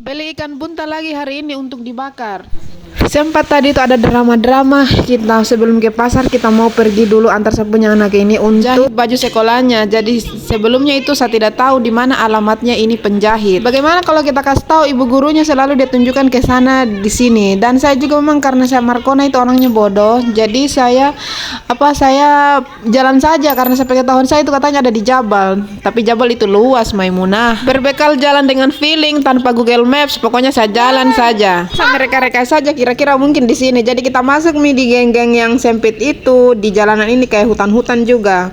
Beli ikan buntal lagi hari ini untuk dibakar. Sempat tadi itu ada drama-drama, kita sebelum ke pasar kita mau pergi dulu antar saya punya anak ini untuk baju sekolahnya. Jadi sebelumnya itu saya tidak tahu di mana alamatnya ini penjahit. Bagaimana kalau kita kasih tahu ibu gurunya, selalu dia tunjukkan ke sana di sini. Dan saya juga memang karena saya Markona itu orangnya bodoh, jadi saya jalan saja karena saya pengetahuan saya itu katanya ada di Jabal. Tapi Jabal itu luas, Maimunah. Berbekal jalan dengan feeling tanpa Google Maps, pokoknya saya jalan saja. Saya reka-reka saja kira-kira mungkin di sini. Jadi kita masuk di geng-geng yang sempit itu, di jalanan ini kayak hutan-hutan juga.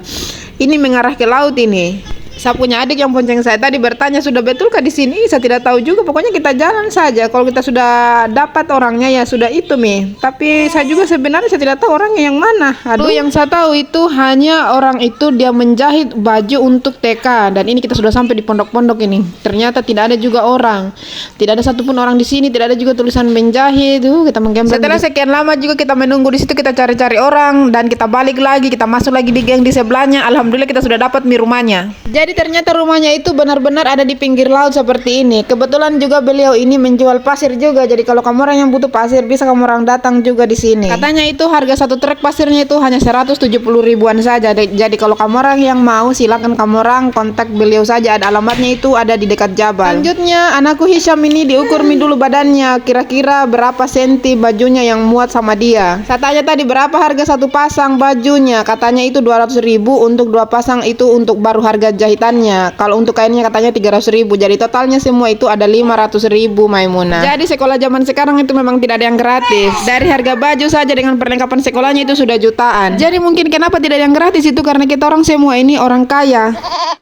Ini mengarah ke laut ini. Saya punya adik yang bonceng saya tadi bertanya, sudah betulkah di sini? Saya tidak tahu juga. Pokoknya kita jalan saja. Kalau kita sudah dapat orangnya ya sudah itu Tapi saya juga sebenarnya saya tidak tahu orangnya yang mana. Aduh, yang saya tahu itu hanya orang itu dia menjahit baju untuk TK. Dan ini kita sudah sampai di pondok-pondok ini. Ternyata tidak ada juga orang. Tidak ada satupun orang di sini. Tidak ada juga tulisan menjahit. Kita menggambar. Setelah sekian lama juga kita menunggu di situ, kita cari-cari orang dan kita balik lagi. Kita masuk lagi di geng di sebelahnya. Alhamdulillah kita sudah dapat rumahnya. Jadi ternyata rumahnya itu benar-benar ada di pinggir laut seperti ini. Kebetulan juga beliau ini menjual pasir juga. Jadi kalau kamu orang yang butuh pasir bisa kamu orang datang juga di sini. Katanya itu harga satu truk pasirnya itu hanya 170 ribuan saja. Jadi kalau kamu orang yang mau silakan kamu orang kontak beliau saja. Ada alamatnya itu ada di dekat Jabal. Lanjutnya anakku Hisham ini diukur dulu badannya, kira-kira berapa senti bajunya yang muat sama dia. Saya tanya tadi berapa harga satu pasang bajunya. Katanya itu 200 ribu untuk dua pasang, itu untuk baru harga jahitannya. Kalau untuk kainnya katanya 300 ribu. Jadi totalnya semua itu ada 500 ribu, Maimunah. Jadi sekolah zaman sekarang itu memang tidak ada yang gratis. Dari harga baju saja dengan perlengkapan sekolahnya itu sudah jutaan. Jadi mungkin kenapa tidak ada yang gratis itu karena kita orang semua ini orang kaya.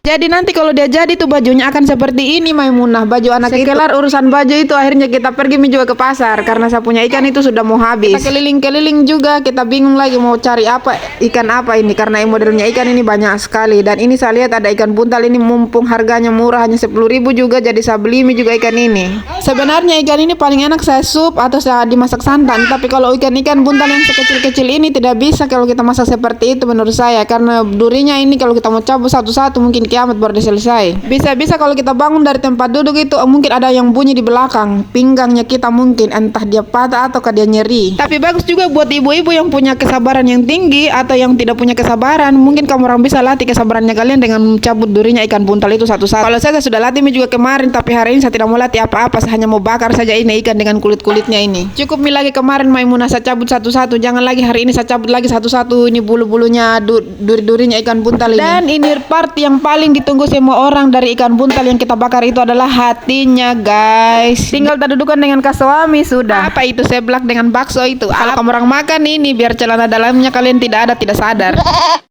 Jadi nanti kalau dia jadi tuh bajunya akan seperti ini, Maimunah. Baju anak itu. Sekelar urusan baju itu akhirnya kita pergi juga ke pasar karena saya punya ikan itu sudah mau habis. Kita keliling-keliling juga, kita bingung lagi mau cari apa, ikan apa ini, karena modelnya ikan ini banyak sekali. Dan ini saya lihat ada ikan buntal ini, mumpung harganya murah hanya 10 ribu juga, jadi saya beli juga ikan ini. Sebenarnya ikan ini paling enak saya sup atau saya dimasak santan. Tapi kalau ikan-ikan buntal yang sekecil-kecil ini tidak bisa kalau kita masak seperti itu menurut saya, karena durinya ini kalau kita mau cabut satu-satu mungkin kiamat baru selesai. Bisa-bisa kalau kita bangun dari tempat duduk itu mungkin ada yang bunyi di belakang pinggangnya kita, mungkin entah dia patah atau dia nyeri. Tapi bagus juga buat ibu-ibu yang punya kesabaran yang tinggi atau yang tidak punya kesabaran. Mungkin kamu orang bisa latih kesabarannya kalian dengan cabut durinya ikan buntal itu satu-satu. Kalau saya sudah latih juga kemarin, tapi hari ini saya tidak mau latih apa-apa, saya hanya mau bakar saja ini ikan dengan kulit-kulitnya ini. Cukup lagi kemarin Maimunah saya cabut satu-satu, jangan lagi hari ini saya cabut lagi satu-satu ini bulu-bulunya, duri-durinya ikan buntal ini. Dan ini part yang paling ditunggu semua orang dari ikan buntal yang kita bakar itu adalah hatinya, guys. Tinggal dudukan dengan suami sudah. Apa itu seblak dengan bakso itu? Kalau kamu orang makan ini biar celana dalamnya kalian tidak ada, tidak sadar.